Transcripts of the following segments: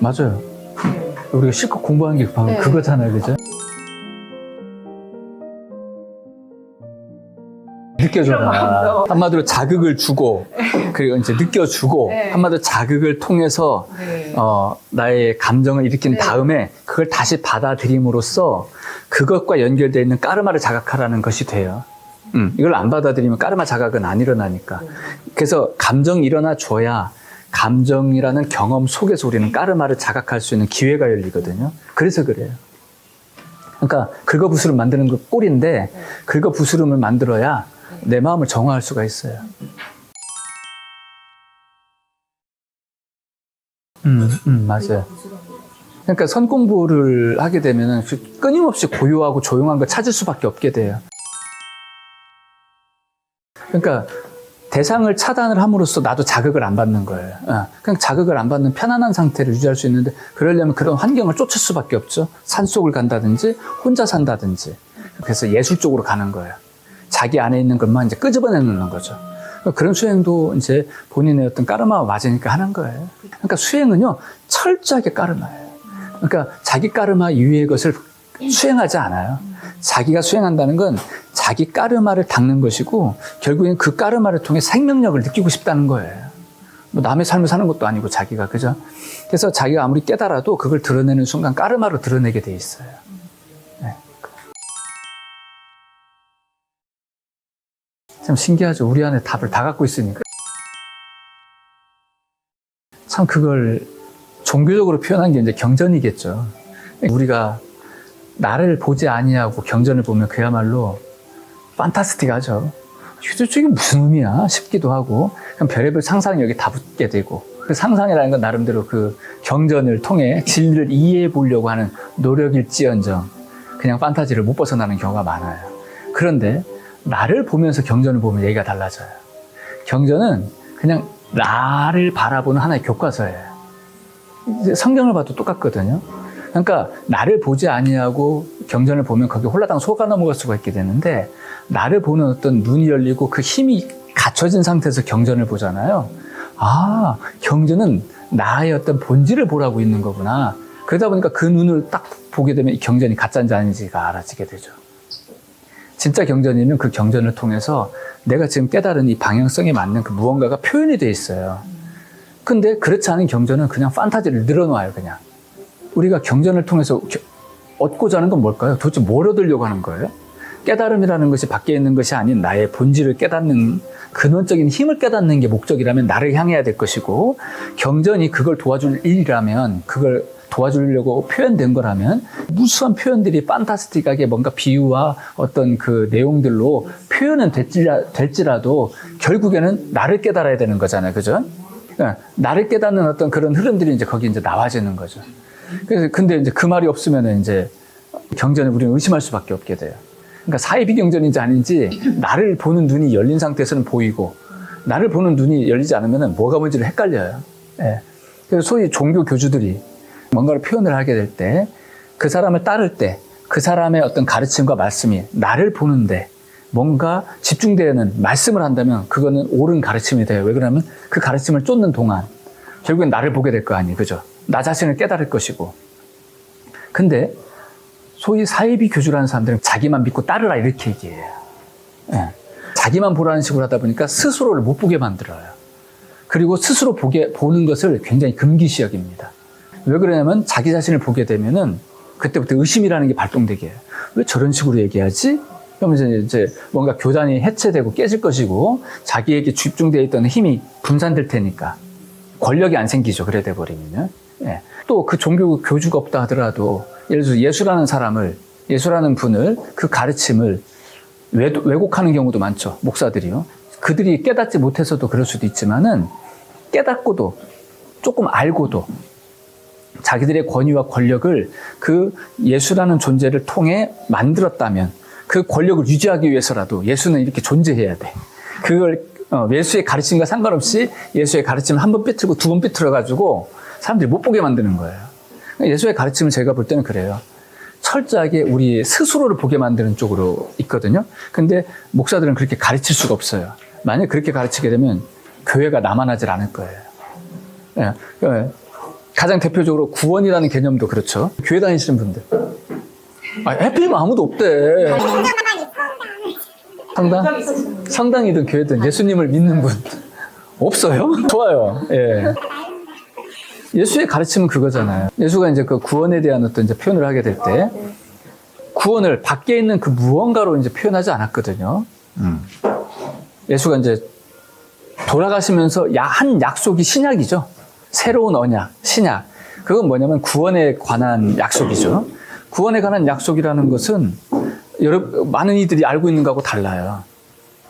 맞아요. 우리가 실컷 공부한 게 바로 네. 그거잖아요, 그죠? 느껴줘라. 한마디로 자극을 주고, 그리고 이제 느껴주고, 네. 한마디로 자극을 통해서, 네. 나의 감정을 일으킨 네. 다음에 그걸 다시 받아들임으로써 그것과 연결되어 있는 까르마를 자각하라는 것이 돼요. 이걸 안 받아들이면 까르마 자각은 안 일어나니까. 그래서 감정이 일어나 줘야 감정이라는 경험 속에서 우리는 까르마를 자각할 수 있는 기회가 열리거든요. 그래서 그래요. 그러니까 긁어부스름 만드는 거 꼴인데 긁어부스름을 만들어야 내 마음을 정화할 수가 있어요. 맞아요. 그러니까 선 공부를 하게 되면 끊임없이 고요하고 조용한 걸 찾을 수밖에 없게 돼요. 그러니까 대상을 차단을 함으로써 나도 자극을 안 받는 거예요. 그냥 자극을 안 받는 편안한 상태를 유지할 수 있는데 그러려면 그런 환경을 쫓을 수밖에 없죠. 산속을 간다든지 혼자 산다든지. 그래서 예술 쪽으로 가는 거예요. 자기 안에 있는 것만 이제 끄집어내는 거죠. 그런 수행도 이제 본인의 어떤 까르마와 맞으니까 하는 거예요. 그러니까 수행은요, 철저하게 까르마예요. 그러니까 자기 까르마 이외의 것을 수행하지 않아요. 자기가 수행한다는 건 자기 까르마를 닦는 것이고 결국엔 그 까르마를 통해 생명력을 느끼고 싶다는 거예요. 뭐 남의 삶을 사는 것도 아니고 자기가, 그죠? 그래서 자기가 아무리 깨달아도 그걸 드러내는 순간 까르마로 드러내게 돼 있어요. 네. 참 신기하죠. 우리 안에 답을 다 갖고 있으니까. 참 그걸 종교적으로 표현한 게 이제 경전이겠죠. 우리가 나를 보지 아니하고 경전을 보면 그야말로 판타스틱하죠. 도대체 이게 무슨 의미야 싶기도 하고 그냥 별의별 상상력이 다 붙게 되고 그 상상이라는 건 나름대로 그 경전을 통해 진리를 이해해 보려고 하는 노력일지언정 그냥 판타지를 못 벗어나는 경우가 많아요. 그런데 나를 보면서 경전을 보면 얘기가 달라져요. 경전은 그냥 나를 바라보는 하나의 교과서예요. 성경을 봐도 똑같거든요. 그러니까 나를 보지 아니하고 경전을 보면 거기 홀라당 속아 넘어갈 수가 있게 되는데 나를 보는 어떤 눈이 열리고 그 힘이 갖춰진 상태에서 경전을 보잖아요. 아, 경전은 나의 어떤 본질을 보라고 있는 거구나. 그러다 보니까 그 눈을 딱 보게 되면 이 경전이 가짜인지 아닌지가 알아지게 되죠. 진짜 경전이는 그 경전을 통해서 내가 지금 깨달은 이 방향성에 맞는 그 무언가가 표현이 돼 있어요. 근데 그렇지 않은 경전은 그냥 판타지를 늘어놓아요, 그냥. 우리가 경전을 통해서 얻고자 하는 건 뭘까요? 도대체 뭘 얻으려고 하는 거예요? 깨달음이라는 것이 밖에 있는 것이 아닌 나의 본질을 깨닫는 근원적인 힘을 깨닫는 게 목적이라면 나를 향해야 될 것이고 경전이 그걸 도와줄 일이라면 그걸 도와주려고 표현된 거라면 무수한 표현들이 판타스틱하게 뭔가 비유와 어떤 그 내용들로 표현은 될지라도 결국에는 나를 깨달아야 되는 거잖아요. 그죠? 나를 깨닫는 어떤 그런 흐름들이 이제 거기 이제 나와지는 거죠. 그래서 근데 이제 그 말이 없으면은 이제 경전을 우리는 의심할 수밖에 없게 돼요. 그러니까 사이비 경전인지 아닌지 나를 보는 눈이 열린 상태에서는 보이고 나를 보는 눈이 열리지 않으면은 뭐가 뭔지를 헷갈려요. 예. 그래서 소위 종교 교주들이 뭔가를 표현을 하게 될 때 그 사람을 따를 때 그 사람의 어떤 가르침과 말씀이 나를 보는데 뭔가 집중되는 말씀을 한다면 그거는 옳은 가르침이 돼요. 왜 그러냐면 그 가르침을 쫓는 동안 결국엔 나를 보게 될 거 아니에요. 그죠? 나 자신을 깨달을 것이고. 근데 소위 사이비 교주라는 사람들은 자기만 믿고 따르라 이렇게 얘기해요. 예. 자기만 보라는 식으로 하다 보니까 스스로를 못 보게 만들어요. 그리고 스스로 보는 것을 굉장히 금기시 여깁니다. 왜 그러냐면 자기 자신을 보게 되면은 그때부터 의심이라는 게 발동되게 해요. 왜 저런 식으로 얘기하지? 그러면서 이제 뭔가 교단이 해체되고 깨질 것이고 자기에게 집중되어 있던 힘이 분산될 테니까 권력이 안 생기죠. 그래 돼 버리면은. 예. 또 그 종교 교주가 없다 하더라도 예를 들어서 예수라는 분을 그 가르침을 왜곡하는 경우도 많죠. 목사들이요. 그들이 깨닫지 못해서도 그럴 수도 있지만은 깨닫고도 조금 알고도 자기들의 권위와 권력을 그 예수라는 존재를 통해 만들었다면 그 권력을 유지하기 위해서라도 예수는 이렇게 존재해야 돼. 그걸 예수의 가르침과 상관없이 예수의 가르침을 한 번 삐뚤고 두 번 삐뚤어가지고 사람들이 못 보게 만드는 거예요. 예수의 가르침을 제가 볼 때는 그래요. 철저하게 우리 스스로를 보게 만드는 쪽으로 있거든요. 근데 목사들은 그렇게 가르칠 수가 없어요. 만약 그렇게 가르치게 되면 교회가 남아나질 않을 거예요. 예. 가장 대표적으로 구원이라는 개념도 그렇죠. 교회 다니시는 분들. 해필이면 아무도 없대. 성당이든 교회든 예수님을 믿는 분 없어요? 좋아요. 예. 예수의 가르침은 그거잖아요. 예수가 이제 그 구원에 대한 어떤 이제 표현을 하게 될 때 구원을 밖에 있는 그 무언가로 이제 표현하지 않았거든요. 예수가 이제 돌아가시면서 한 약속이 신약이죠. 새로운 언약, 신약. 그건 뭐냐면 구원에 관한 약속이죠. 구원에 관한 약속이라는 것은 많은 이들이 알고 있는 거하고 달라요.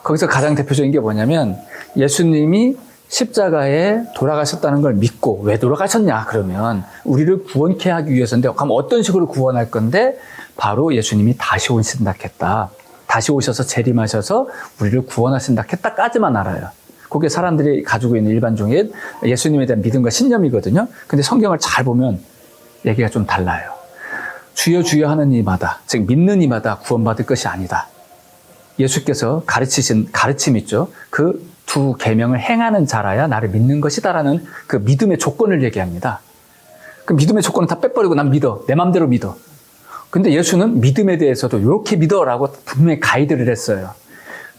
거기서 가장 대표적인 게 뭐냐면 예수님이 십자가에 돌아가셨다는 걸 믿고 왜 돌아가셨냐 그러면 우리를 구원케 하기 위해서인데 그럼 어떤 식으로 구원할 건데 바로 예수님이 다시 오신다 했다. 다시 오셔서 재림하셔서 우리를 구원하신다 했다까지만 알아요. 그게 사람들이 가지고 있는 일반적인 예수님에 대한 믿음과 신념이거든요. 근데 성경을 잘 보면 얘기가 좀 달라요. 주여 주여 하는 이마다, 즉 믿는 이마다 구원받을 것이 아니다. 예수께서 가르치신 가르침 있죠. 그 두 계명을 행하는 자라야 나를 믿는 것이다라는 그 믿음의 조건을 얘기합니다. 그 믿음의 조건은 다 빼버리고 난 믿어. 내 맘대로 믿어. 근데 예수는 믿음에 대해서도 이렇게 믿어라고 분명히 가이드를 했어요.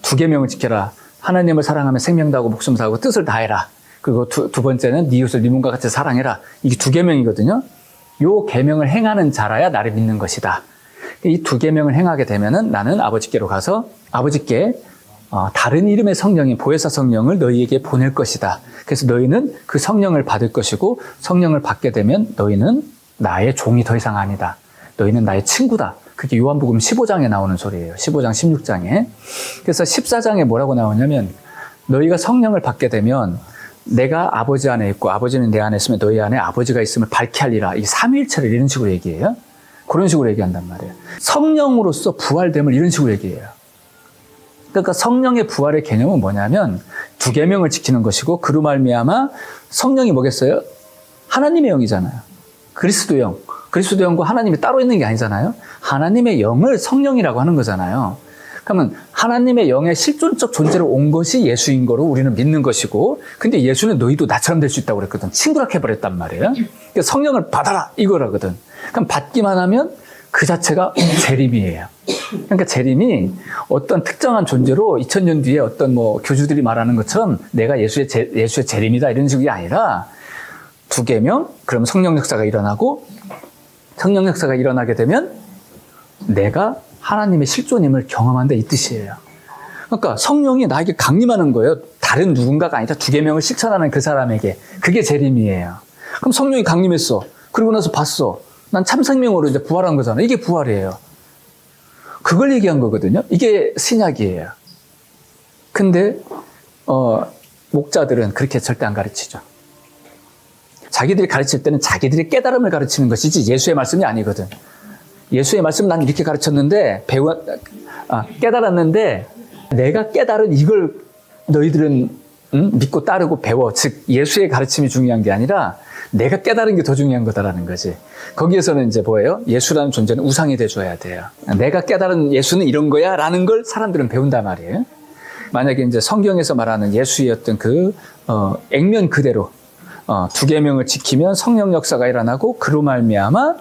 두 계명을 지켜라. 하나님을 사랑하며 생명도 하고 목숨도 하고 뜻을 다해라. 그리고 두 번째는 네 이웃을 네 몸과 같이 사랑해라. 이게 두 계명이거든요. 요 계명을 행하는 자라야 나를 믿는 것이다. 이 두 계명을 행하게 되면은 나는 아버지께로 가서 아버지께 다른 이름의 성령인 보혜사 성령을 너희에게 보낼 것이다. 그래서 너희는 그 성령을 받을 것이고 성령을 받게 되면 너희는 나의 종이 더 이상 아니다. 너희는 나의 친구다. 그게 요한복음 15장에 나오는 소리예요. 15장, 16장에. 그래서 14장에 뭐라고 나오냐면 너희가 성령을 받게 되면 내가 아버지 안에 있고 아버지는 내 안에 있으면 너희 안에 아버지가 있음을 밝게 하리라. 이 삼위일체를 이런 식으로 얘기해요. 그런 식으로 얘기한단 말이에요. 성령으로서 부활됨을 이런 식으로 얘기해요. 그러니까 성령의 부활의 개념은 뭐냐면 두 계명을 지키는 것이고 그로 말미암아 성령이 뭐겠어요? 하나님의 영이잖아요. 그리스도 영. 그리스도 영과 하나님이 따로 있는 게 아니잖아요. 하나님의 영을 성령이라고 하는 거잖아요. 그러면 하나님의 영의 실존적 존재로 온 것이 예수인 거로 우리는 믿는 것이고 근데 예수는 너희도 나처럼 될 수 있다고 그랬거든. 친구라 해버렸단 말이에요. 그러니까 성령을 받아라 이거라거든. 그럼 받기만 하면 그 자체가 재림이에요. 그러니까 재림이 어떤 특정한 존재로 2000년 뒤에 어떤 뭐 교주들이 말하는 것처럼 내가 예수의 재림이다 이런 식이 아니라 두 계명, 그럼 성령 역사가 일어나고 성령 역사가 일어나게 되면 내가 하나님의 실존임을 경험한다 이 뜻이에요. 그러니까 성령이 나에게 강림하는 거예요. 다른 누군가가 아니라 두 계명을 실천하는 그 사람에게. 그게 재림이에요. 그럼 성령이 강림했어. 그러고 나서 봤어. 난 참 생명으로 이제 부활한 거잖아. 이게 부활이에요. 그걸 얘기한 거거든요. 이게 신약이에요. 근데 목자들은 그렇게 절대 안 가르치죠. 자기들이 가르칠 때는 자기들의 깨달음을 가르치는 것이지 예수의 말씀이 아니거든. 예수의 말씀 난 이렇게 가르쳤는데 깨달았는데 내가 깨달은 이걸 너희들은 믿고 따르고 배워. 즉 예수의 가르침이 중요한 게 아니라 내가 깨달은 게 더 중요한 거다라는 거지. 거기에서는 이제 뭐예요? 예수라는 존재는 우상이 돼줘야 돼요. 내가 깨달은 예수는 이런 거야 라는 걸 사람들은 배운단 말이에요. 만약에 이제 성경에서 말하는 예수의 어떤 액면 그대로 두 계명을 지키면 성령 역사가 일어나고 그로 말미암아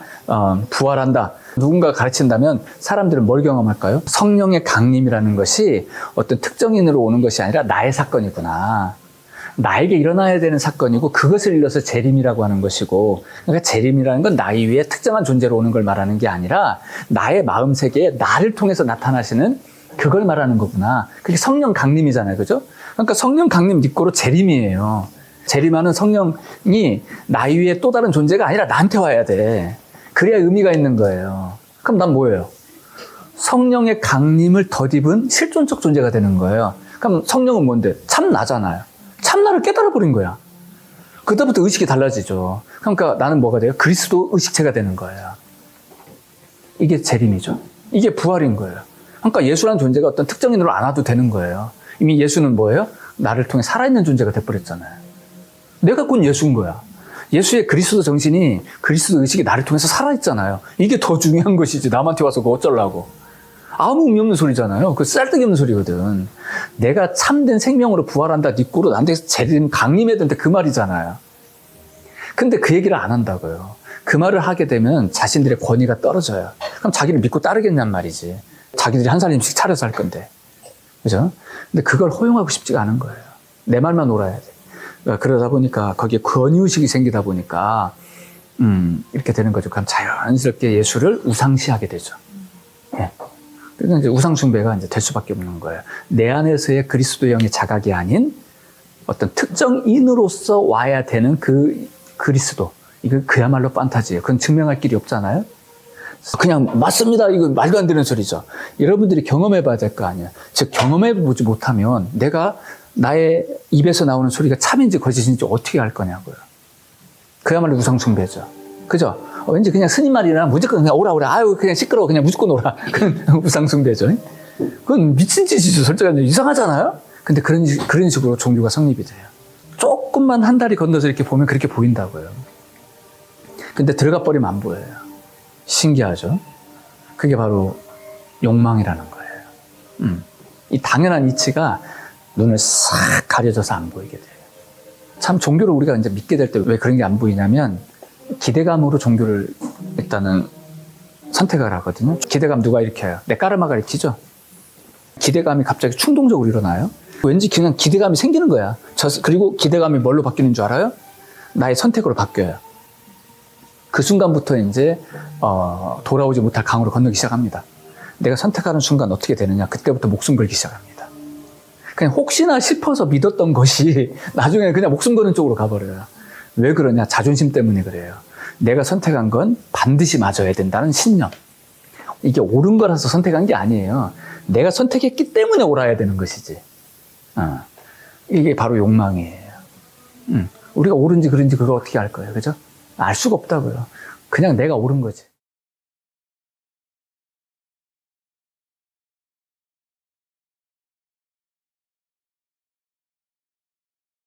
부활한다. 누군가 가르친다면 사람들은 뭘 경험할까요? 성령의 강림이라는 것이 어떤 특정인으로 오는 것이 아니라 나의 사건이구나. 나에게 일어나야 되는 사건이고 그것을 일러서 재림이라고 하는 것이고 그러니까 재림이라는 건 나 이외에 특정한 존재로 오는 걸 말하는 게 아니라 나의 마음 세계에 나를 통해서 나타나시는 그걸 말하는 거구나. 그게 성령 강림이잖아요. 그죠? 그러니까 성령 강림 믿고로 재림이에요. 재림하는 성령이 나 위에 또 다른 존재가 아니라 나한테 와야 돼. 그래야 의미가 있는 거예요. 그럼 난 뭐예요? 성령의 강림을 덧입은 실존적 존재가 되는 거예요. 그럼 성령은 뭔데? 참 나잖아요. 참 나를 깨달아버린 거야. 그때부터 의식이 달라지죠. 그러니까 나는 뭐가 돼요? 그리스도 의식체가 되는 거예요. 이게 재림이죠. 이게 부활인 거예요. 그러니까 예수라는 존재가 어떤 특정인으로 안 와도 되는 거예요. 이미 예수는 뭐예요? 나를 통해 살아있는 존재가 돼버렸잖아요. 내가 곧 예수인 거야. 예수의 그리스도 정신이 그리스도 의식이 나를 통해서 살아있잖아요. 이게 더 중요한 것이지 남한테 와서 그거 어쩌려고. 아무 의미 없는 소리잖아요. 그 쌀데기 없는 소리거든. 내가 참된 생명으로 부활한다. 니 꼴은 나한테 재림 강림해야 된다. 그 말이잖아요. 근데 그 얘기를 안 한다고요. 그 말을 하게 되면 자신들의 권위가 떨어져요. 그럼 자기를 믿고 따르겠냔 말이지. 자기들이 한 살림씩 차려서 할 건데. 그죠? 근데 그걸 허용하고 싶지가 않은 거예요. 내 말만 옳아야 돼. 그러다 보니까 거기에 권위의식이 생기다 보니까 이렇게 되는 거죠. 그럼 자연스럽게 예수를 우상시하게 되죠. 예. 그래서 이제 우상숭배가 이제 될 수밖에 없는 거예요. 내 안에서의 그리스도형의 자각이 아닌 어떤 특정인으로서 와야 되는 그 그리스도. 이거 그야말로 판타지예요. 그건 증명할 길이 없잖아요. 그냥 맞습니다. 이거 말도 안 되는 소리죠. 여러분들이 경험해 봐야 될 거 아니에요. 즉 경험해 보지 못하면 내가 나의 입에서 나오는 소리가 참인지 거짓인지 어떻게 알 거냐고요. 그야말로 우상숭배죠. 그죠? 왠지 그냥 스님 말이나 무조건 그냥 오라. 아유 그냥 시끄러워. 그냥 무조건 오라. 그건 우상숭배죠. 그건 미친 짓이죠. 솔직히 이상하잖아요. 근데 그런 식으로 종교가 성립이 돼요. 조금만 한 다리 건너서 이렇게 보면 그렇게 보인다고요. 근데 들어가 버리면 안 보여요. 신기하죠? 그게 바로 욕망이라는 거예요. 이 당연한 이치가 눈을 싹 가려져서 안 보이게 돼요. 참 종교를 우리가 이제 믿게 될 때 왜 그런 게 안 보이냐면 기대감으로 종교를 일단은 선택을 하거든요. 기대감 누가 일으켜요? 내 까르마가 일으키죠? 기대감이 갑자기 충동적으로 일어나요. 왠지 그냥 기대감이 생기는 거야. 그리고 기대감이 뭘로 바뀌는 줄 알아요? 나의 선택으로 바뀌어요. 그 순간부터 이제 돌아오지 못할 강으로 건너기 시작합니다. 내가 선택하는 순간 어떻게 되느냐? 그때부터 목숨 걸기 시작합니다. 그냥 혹시나 싶어서 믿었던 것이 나중에는 그냥 목숨 거는 쪽으로 가버려요. 왜 그러냐? 자존심 때문에 그래요. 내가 선택한 건 반드시 맞아야 된다는 신념. 이게 옳은 거라서 선택한 게 아니에요. 내가 선택했기 때문에 옳아야 되는 것이지. 이게 바로 욕망이에요. 우리가 옳은지 그른지 그거 어떻게 알 거예요? 그죠? 알 수가 없다고요. 그냥 내가 옳은 거지.